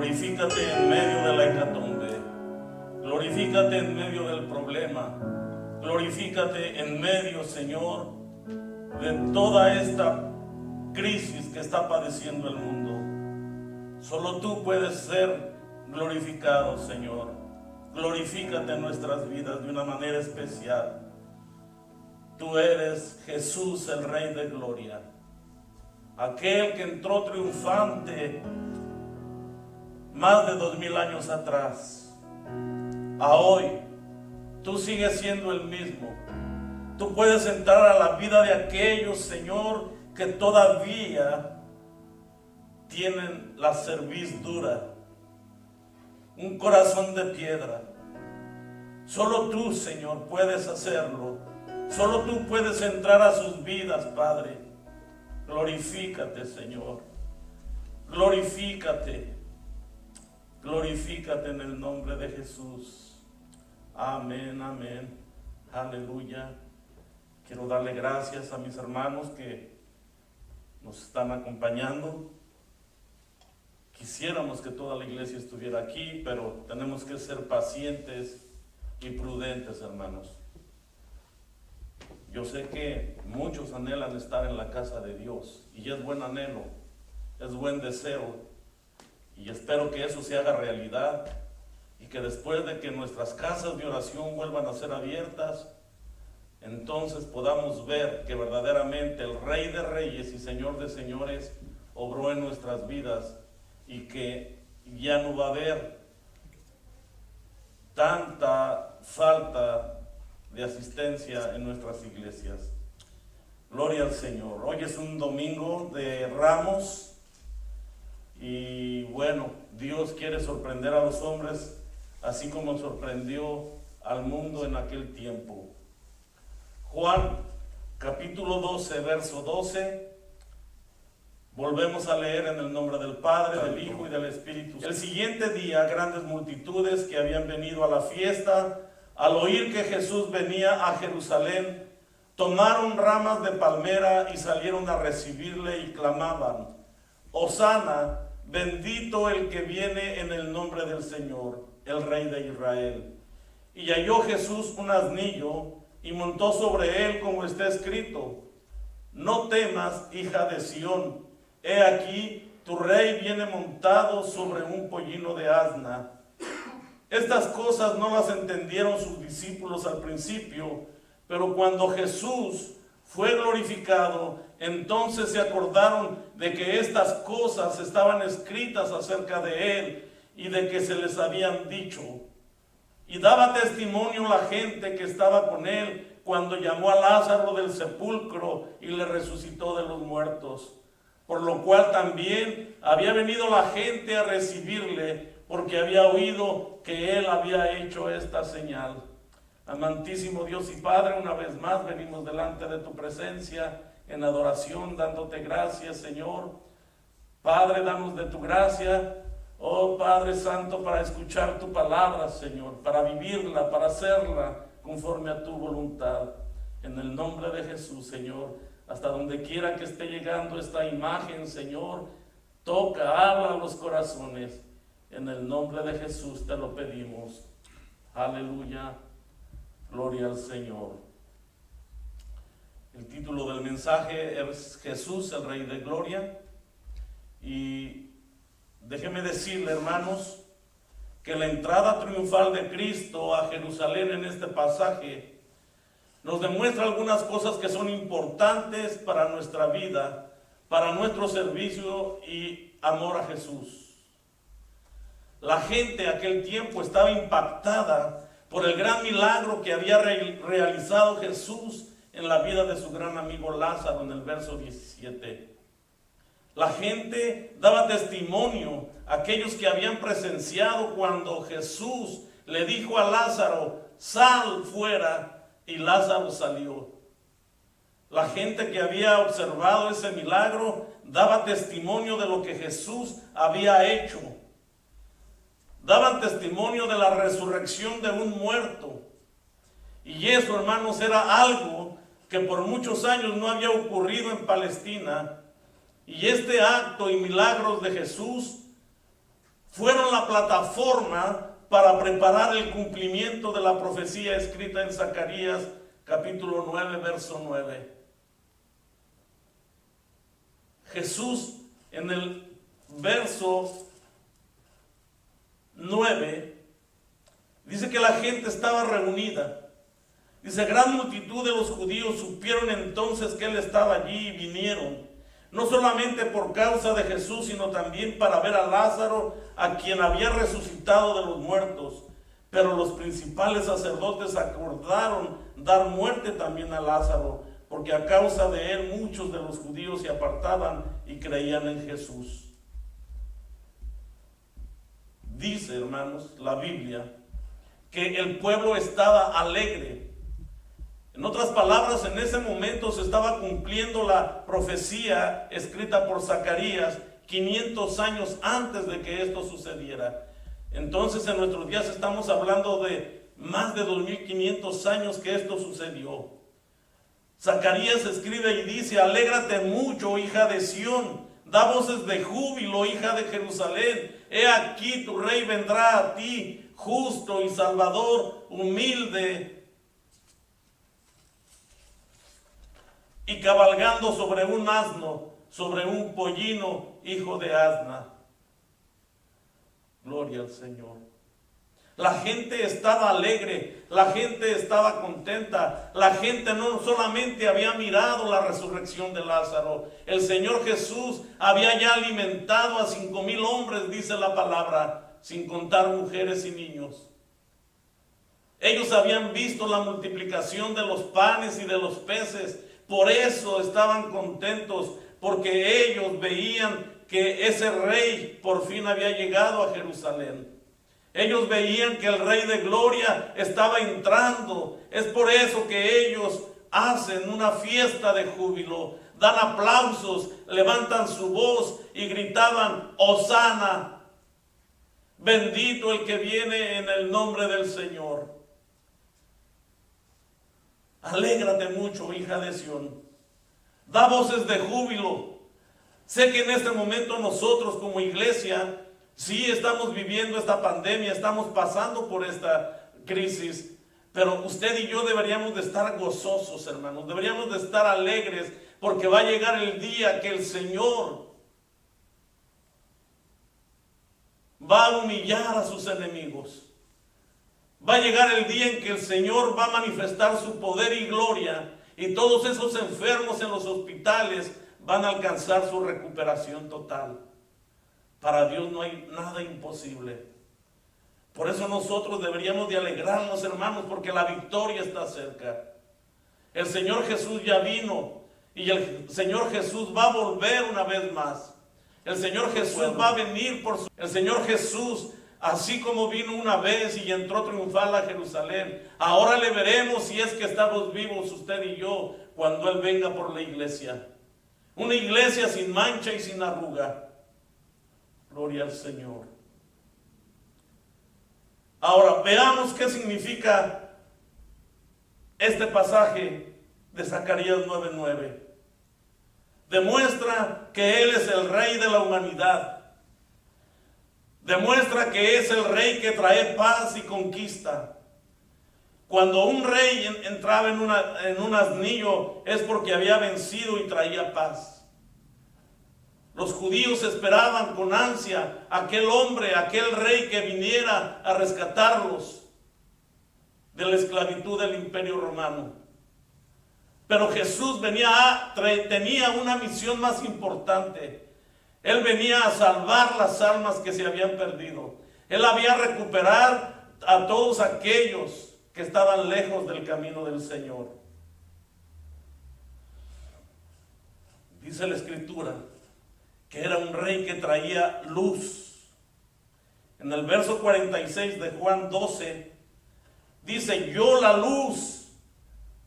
Glorifícate en medio de la hecatombe. Glorifícate en medio del problema. Glorifícate en medio, Señor, de toda esta crisis que está padeciendo el mundo. Solo tú puedes ser glorificado, Señor. Glorifícate en nuestras vidas de una manera especial. Tú eres Jesús, el Rey de Gloria, aquel que entró triunfante más de 2000 años atrás. A hoy, tú sigues siendo el mismo. Tú puedes entrar a la vida de aquellos, Señor, que todavía tienen la cerviz dura, un corazón de piedra. Solo tú, Señor, puedes hacerlo. Solo tú puedes entrar a sus vidas, Padre. Glorifícate, Señor. Glorifícate. Glorifícate en el nombre de Jesús. Amén, amén. Aleluya. Quiero darle gracias a mis hermanos que nos están acompañando. Quisiéramos que toda la iglesia estuviera aquí, pero tenemos que ser pacientes y prudentes, hermanos. Yo sé que muchos anhelan estar en la casa de Dios, y es buen anhelo, es buen deseo, y espero que eso se haga realidad, y que después de que nuestras casas de oración vuelvan a ser abiertas, entonces podamos ver que verdaderamente el Rey de Reyes y Señor de Señores obró en nuestras vidas, y que ya no va a haber tanta falta de asistencia en nuestras iglesias. Gloria al Señor. Hoy es un domingo de Ramos, y bueno, Dios quiere sorprender a los hombres así como sorprendió al mundo en aquel tiempo. Juan capítulo 12, verso 12. Volvemos a leer en el nombre del Padre, del Hijo y del Espíritu. El siguiente día, grandes multitudes que habían venido a la fiesta, al oír que Jesús venía a Jerusalén, tomaron ramas de palmera y salieron a recibirle y clamaban: Hosana, bendito el que viene en el nombre del Señor, el Rey de Israel. Y halló Jesús un asnillo y montó sobre él, como está escrito: No temas, hija de Sión, he aquí tu rey viene montado sobre un pollino de asna. Estas cosas no las entendieron sus discípulos al principio, pero cuando Jesús fue glorificado, entonces se acordaron de que estas cosas estaban escritas acerca de él y de que se les habían dicho. Y daba testimonio la gente que estaba con él cuando llamó a Lázaro del sepulcro y le resucitó de los muertos. Por lo cual también había venido la gente a recibirle, porque había oído que él había hecho esta señal. Amantísimo Dios y Padre, una vez más venimos delante de tu presencia en adoración, dándote gracias, Señor. Padre, danos de tu gracia, oh Padre Santo, para escuchar tu palabra, Señor, para vivirla, para hacerla conforme a tu voluntad. En el nombre de Jesús, Señor, hasta donde quiera que esté llegando esta imagen, Señor, toca, habla a los corazones. En el nombre de Jesús te lo pedimos. Aleluya. Gloria al Señor. El título del mensaje es Jesús, el Rey de Gloria. Y déjeme decirle, hermanos, que la entrada triunfal de Cristo a Jerusalén en este pasaje nos demuestra algunas cosas que son importantes para nuestra vida, para nuestro servicio y amor a Jesús. La gente aquel tiempo estaba impactada por el gran milagro que había realizado Jesús en la vida de su gran amigo Lázaro, en el verso 17. La gente daba testimonio a aquellos que habían presenciado cuando Jesús le dijo a Lázaro: sal fuera, y Lázaro salió. La gente que había observado ese milagro daba testimonio de lo que Jesús había hecho. Daban testimonio de la resurrección de un muerto. Y eso, hermanos, era algo que por muchos años no había ocurrido en Palestina. Y este acto y milagros de Jesús fueron la plataforma para preparar el cumplimiento de la profecía escrita en Zacarías capítulo 9, verso 9. Jesús en el verso 9 dice que la gente estaba reunida. Dice, gran multitud de los judíos supieron entonces que él estaba allí y vinieron, no solamente por causa de Jesús, sino también para ver a Lázaro, a quien había resucitado de los muertos. Pero los principales sacerdotes acordaron dar muerte también a Lázaro, porque a causa de él muchos de los judíos se apartaban y creían en Jesús. Dice, hermanos, la Biblia, que el pueblo estaba alegre. En otras palabras, en ese momento se estaba cumpliendo la profecía escrita por Zacarías 500 años antes de que esto sucediera. Entonces, en nuestros días estamos hablando de más de 2500 años que esto sucedió. Zacarías escribe y dice, alégrate mucho, hija de Sión, da voces de júbilo, hija de Jerusalén. He aquí tu rey vendrá a ti, justo y salvador, humilde, y cabalgando sobre un asno, sobre un pollino, hijo de asna. Gloria al Señor. La gente estaba alegre, la gente estaba contenta, la gente no solamente había mirado la resurrección de Lázaro, el Señor Jesús había ya alimentado a 5,000 hombres, dice la palabra, sin contar mujeres y niños. Ellos habían visto la multiplicación de los panes y de los peces. Por eso estaban contentos, porque ellos veían que ese rey por fin había llegado a Jerusalén. Ellos veían que el Rey de Gloria estaba entrando. Es por eso que ellos hacen una fiesta de júbilo, dan aplausos, levantan su voz y gritaban, Hosana, bendito el que viene en el nombre del Señor. Alégrate mucho, hija de Sión. Da voces de júbilo. Sé que en este momento nosotros como iglesia, sí estamos viviendo esta pandemia, estamos pasando por esta crisis, pero usted y yo deberíamos de estar gozosos, hermanos. Deberíamos de estar alegres, porque va a llegar el día que el Señor va a humillar a sus enemigos. Va a llegar el día en que el Señor va a manifestar su poder y gloria, y todos esos enfermos en los hospitales van a alcanzar su recuperación total. Para Dios no hay nada imposible. Por eso nosotros deberíamos de alegrarnos, hermanos, porque la victoria está cerca. El Señor Jesús ya vino, y el Señor Jesús va a volver una vez más. El Señor Jesús va a venir el Señor Jesús, así como vino una vez y entró triunfal a Jerusalén, ahora le veremos si es que estamos vivos usted y yo cuando Él venga por la iglesia. Una iglesia sin mancha y sin arruga. Gloria al Señor. Ahora veamos qué significa este pasaje de Zacarías 9:9. Demuestra que Él es el Rey de la humanidad. Demuestra que es el Rey que trae paz y conquista. Cuando un rey entraba en un asnillo es porque había vencido y traía paz. Los judíos esperaban con ansia a aquel hombre, a aquel rey que viniera a rescatarlos de la esclavitud del Imperio Romano. Pero Jesús tenía una misión más importante. Él venía a salvar las almas que se habían perdido. Él había recuperar a todos aquellos que estaban lejos del camino del Señor. Dice la Escritura que era un rey que traía luz. En el verso 46 de Juan 12 dice, yo la luz,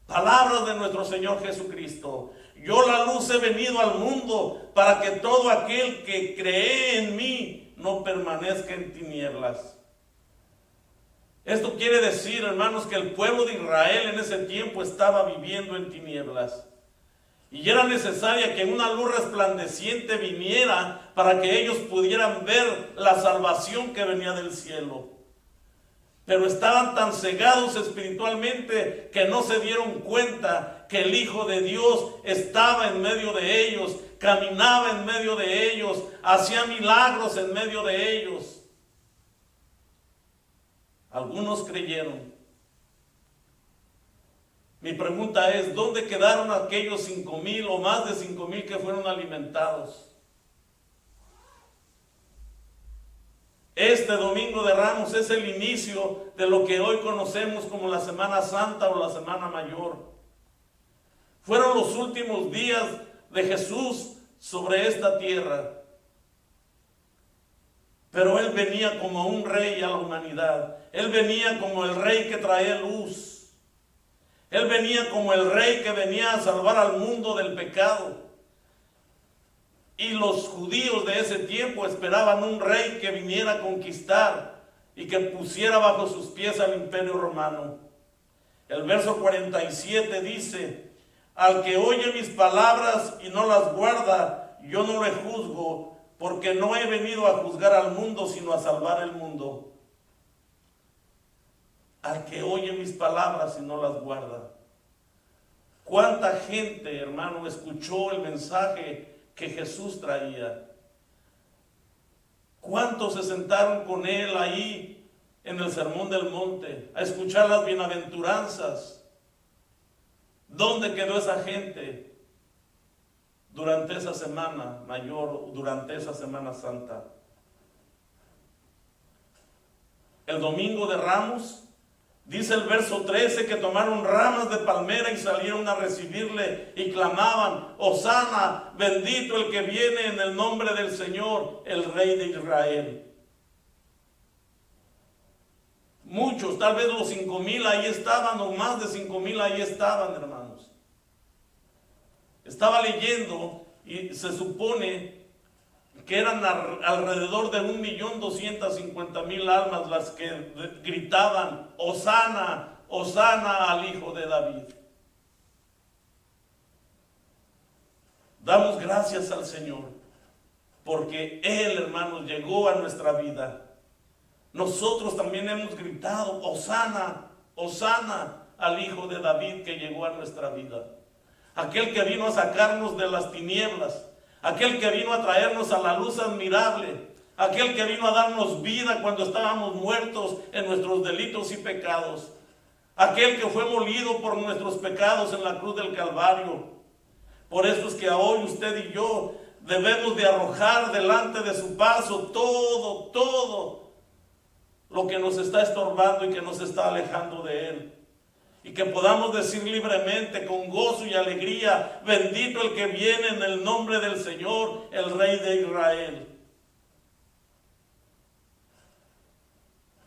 palabras de nuestro Señor Jesucristo, yo la luz he venido al mundo para que todo aquel que cree en mí no permanezca en tinieblas. Esto quiere decir, hermanos, que el pueblo de Israel en ese tiempo estaba viviendo en tinieblas. Y era necesaria que una luz resplandeciente viniera para que ellos pudieran ver la salvación que venía del cielo. Pero estaban tan cegados espiritualmente que no se dieron cuenta que el Hijo de Dios estaba en medio de ellos, caminaba en medio de ellos, hacía milagros en medio de ellos. Algunos creyeron. Mi pregunta es, ¿dónde quedaron aquellos 5,000 o más de 5,000 que fueron alimentados? Este Domingo de Ramos es el inicio de lo que hoy conocemos como la Semana Santa o la Semana Mayor. Fueron los últimos días de Jesús sobre esta tierra. Pero Él venía como un rey a la humanidad. Él venía como el rey que traía luz. Él venía como el rey que venía a salvar al mundo del pecado. Y los judíos de ese tiempo esperaban un rey que viniera a conquistar y que pusiera bajo sus pies al imperio romano. El verso 47 dice: al que oye mis palabras y no las guarda, yo no le juzgo, porque no he venido a juzgar al mundo, sino a salvar el mundo. Al que oye mis palabras y no las guarda. ¿Cuánta gente, hermano, escuchó el mensaje que Jesús traía? ¿Cuántos se sentaron con Él ahí en el Sermón del Monte a escuchar las bienaventuranzas? ¿Dónde quedó esa gente durante esa semana mayor, durante esa Semana Santa? El Domingo de Ramos, dice el verso 13, que tomaron ramas de palmera y salieron a recibirle y clamaban: Hosana, bendito el que viene en el nombre del Señor, el Rey de Israel. Muchos, tal vez los 5,000 ahí estaban, o más de 5,000 ahí estaban, hermanos. Estaba leyendo y se supone que eran alrededor de 1.250.000 almas las que gritaban: Hosana, Hosana al Hijo de David. Damos gracias al Señor, porque Él, hermanos, llegó a nuestra vida. Nosotros también hemos gritado: Hosana, Hosana al Hijo de David que llegó a nuestra vida. Aquel que vino a sacarnos de las tinieblas, aquel que vino a traernos a la luz admirable, aquel que vino a darnos vida cuando estábamos muertos en nuestros delitos y pecados, aquel que fue molido por nuestros pecados en la cruz del Calvario. Por eso es que hoy usted y yo debemos de arrojar delante de su paso todo lo que nos está estorbando y que nos está alejando de Él. Y que podamos decir libremente, con gozo y alegría: bendito el que viene en el nombre del Señor, el Rey de Israel.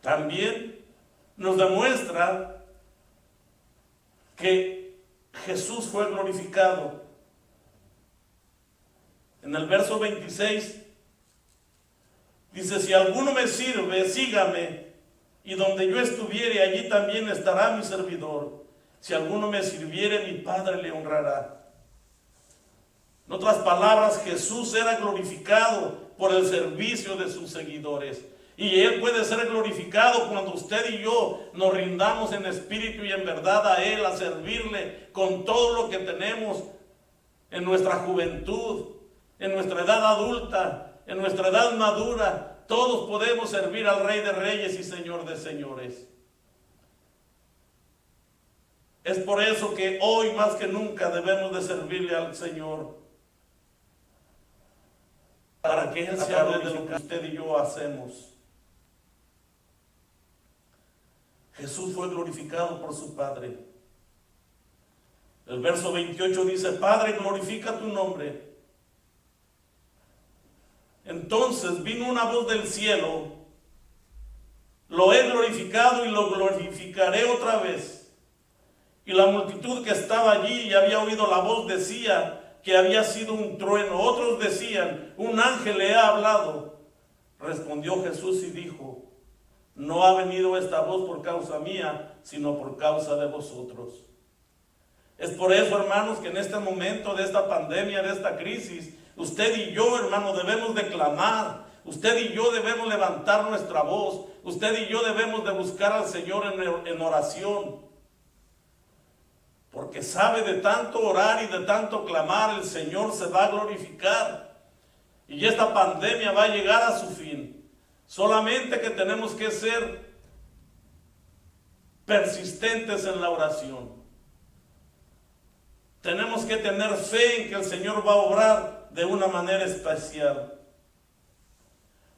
También nos demuestra que Jesús fue glorificado. En el verso 26 dice: si alguno me sirve, sígame, y donde yo estuviere, allí también estará mi servidor. Si alguno me sirviere, mi Padre le honrará. En otras palabras, Jesús era glorificado por el servicio de sus seguidores. Y Él puede ser glorificado cuando usted y yo nos rindamos en espíritu y en verdad a Él, a servirle con todo lo que tenemos en nuestra juventud, en nuestra edad adulta, en nuestra edad madura. Todos podemos servir al Rey de Reyes y Señor de Señores. Es por eso que hoy más que nunca debemos de servirle al Señor, para que Él se hable de lo que usted y yo hacemos. Jesús fue glorificado por su Padre. El verso 28 dice: Padre, glorifica tu nombre. Entonces vino una voz del cielo: lo he glorificado y lo glorificaré otra vez. Y la multitud que estaba allí y había oído la voz decía que había sido un trueno. Otros decían: un ángel le ha hablado. Respondió Jesús y dijo: no ha venido esta voz por causa mía, sino por causa de vosotros. Es por eso, hermanos, que en este momento de esta pandemia, de esta crisis, usted y yo, hermano, debemos de clamar. Usted y yo debemos levantar nuestra voz. Usted y yo debemos de buscar al Señor en oración. Porque sabe, de tanto orar y de tanto clamar, el Señor se va a glorificar. Y esta pandemia va a llegar a su fin. Solamente que tenemos que ser persistentes en la oración. Tenemos que tener fe en que el Señor va a obrar de una manera especial.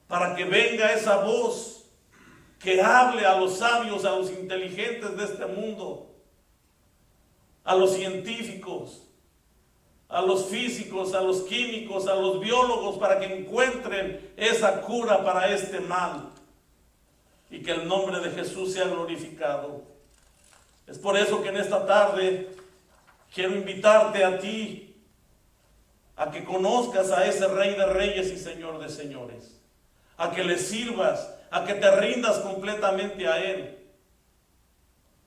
Para que venga esa voz que hable a los sabios, a los inteligentes de este mundo, a los científicos, a los físicos, a los químicos, a los biólogos, para que encuentren esa cura para este mal y que el nombre de Jesús sea glorificado. Es por eso que en esta tarde quiero invitarte a ti a que conozcas a ese Rey de Reyes y Señor de Señores, a que le sirvas, a que te rindas completamente a Él.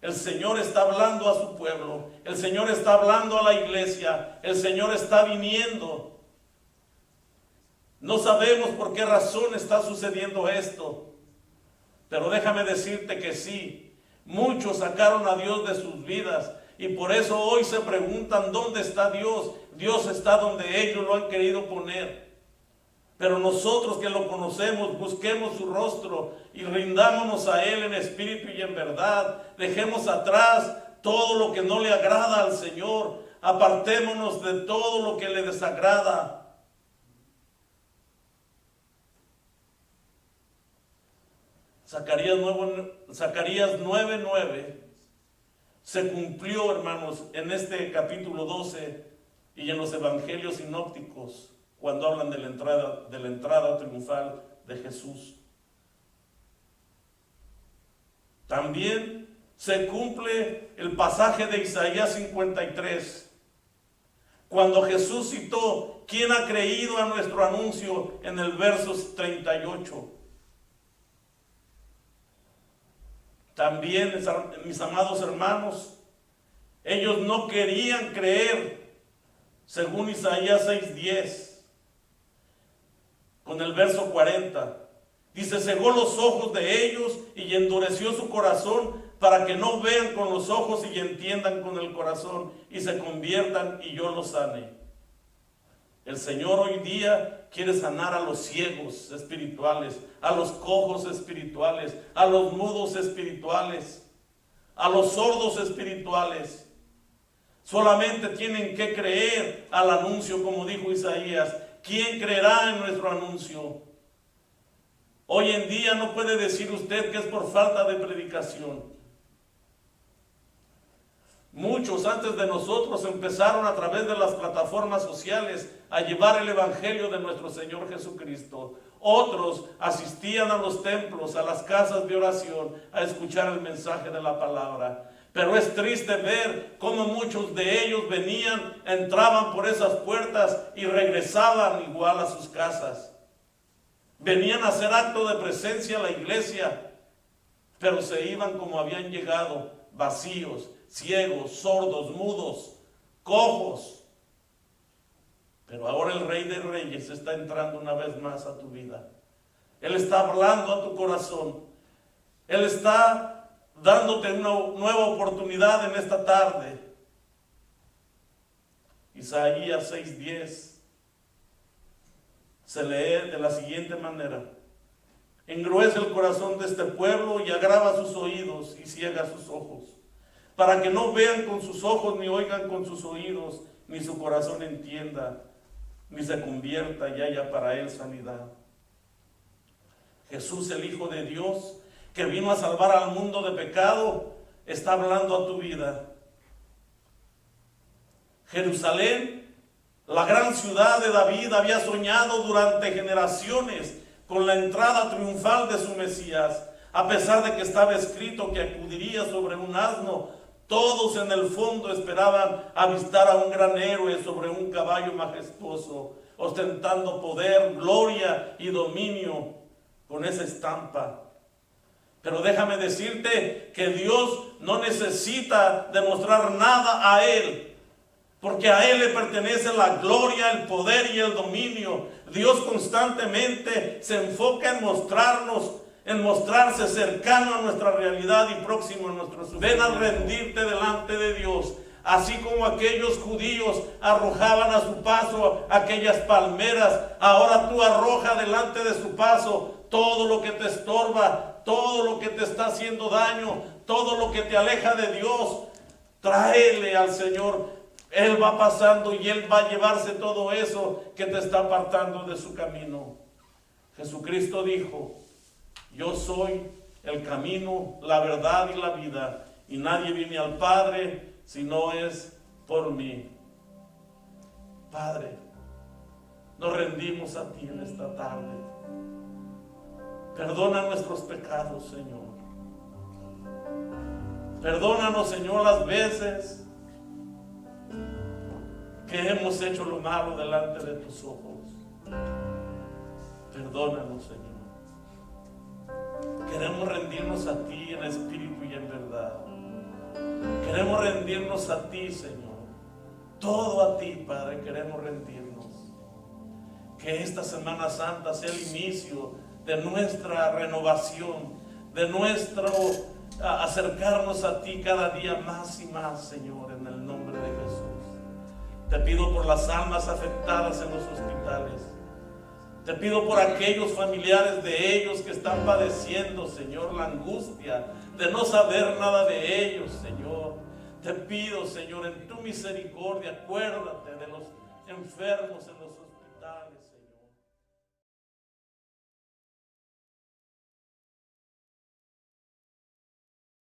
El Señor está hablando a su pueblo, el Señor está hablando a la iglesia, el Señor está viniendo. No sabemos por qué razón está sucediendo esto, pero déjame decirte que sí, muchos sacaron a Dios de sus vidas y por eso hoy se preguntan ¿dónde está Dios? Dios está donde ellos lo han querido poner. Pero nosotros que lo conocemos, busquemos su rostro y rindámonos a Él en espíritu y en verdad. Dejemos atrás todo lo que no le agrada al Señor. Apartémonos de todo lo que le desagrada. Zacarías 9:9 se cumplió, hermanos, en este capítulo 12 y en los evangelios sinópticos, cuando hablan de la entrada triunfal de Jesús. También se cumple el pasaje de Isaías 53, cuando Jesús citó: ¿quién ha creído a nuestro anuncio? En el verso 38. También, mis amados hermanos, ellos no querían creer, según Isaías 6:10. Con el verso 40, dice: cegó los ojos de ellos y endureció su corazón para que no vean con los ojos y entiendan con el corazón y se conviertan y yo los sane. El Señor hoy día quiere sanar a los ciegos espirituales, a los cojos espirituales, a los mudos espirituales, a los sordos espirituales. Solamente tienen que creer al anuncio, como dijo Isaías. ¿Quién creerá en nuestro anuncio? Hoy en día no puede decir usted que es por falta de predicación. Muchos antes de nosotros empezaron a través de las plataformas sociales a llevar el evangelio de nuestro Señor Jesucristo. Otros asistían a los templos, a las casas de oración, a escuchar el mensaje de la palabra. Pero es triste ver cómo muchos de ellos venían, entraban por esas puertas y regresaban igual a sus casas. Venían a hacer acto de presencia a la iglesia, pero se iban como habían llegado, vacíos, ciegos, sordos, mudos, cojos. Pero ahora el Rey de Reyes está entrando una vez más a tu vida. Él está hablando a tu corazón. Él está dándote una nueva oportunidad en esta tarde. Isaías 6:10 se lee de la siguiente manera: engruece el corazón de este pueblo y agrava sus oídos y ciega sus ojos, para que no vean con sus ojos, ni oigan con sus oídos, ni su corazón entienda, ni se convierta y haya para él sanidad. Jesús, el Hijo de Dios, que vino a salvar al mundo de pecado, está hablando a tu vida. Jerusalén, la gran ciudad de David, había soñado durante generaciones con la entrada triunfal de su Mesías. A pesar de que estaba escrito que acudiría sobre un asno, todos en el fondo esperaban avistar a un gran héroe sobre un caballo majestuoso, ostentando poder, gloria y dominio con esa estampa. Pero déjame decirte que Dios no necesita demostrar nada a Él, porque a Él le pertenece la gloria, el poder y el dominio. Dios constantemente se enfoca en mostrarnos, en mostrarse cercano a nuestra realidad y próximo a nuestro sufrimiento. Ven a rendirte delante de Dios. Así como aquellos judíos arrojaban a su paso aquellas palmeras, ahora tú arroja delante de su paso todo lo que te estorba, todo lo que te está haciendo daño, todo lo que te aleja de Dios. Tráele al Señor. Él va pasando y Él va a llevarse todo eso que te está apartando de su camino. Jesucristo dijo: yo soy el camino, la verdad y la vida, y nadie viene al Padre si no es por mí. Padre, nos rendimos a ti en esta tarde. Perdona nuestros pecados, Señor. Perdónanos, Señor, las veces que hemos hecho lo malo delante de tus ojos. Perdónanos, Señor. Queremos rendirnos a ti en espíritu y en verdad. Queremos rendirnos a ti, Señor. Todo a ti, Padre, queremos rendirnos. Que esta Semana Santa sea el inicio de nuestra renovación, de nuestro acercarnos a ti cada día más y más, Señor, en el nombre de Jesús. Te pido por las almas afectadas en los hospitales. Te pido por aquellos familiares de ellos que están padeciendo, Señor, la angustia de no saber nada de ellos, Señor. Te pido, Señor, en tu misericordia, acuérdate de los enfermos en los hospitales.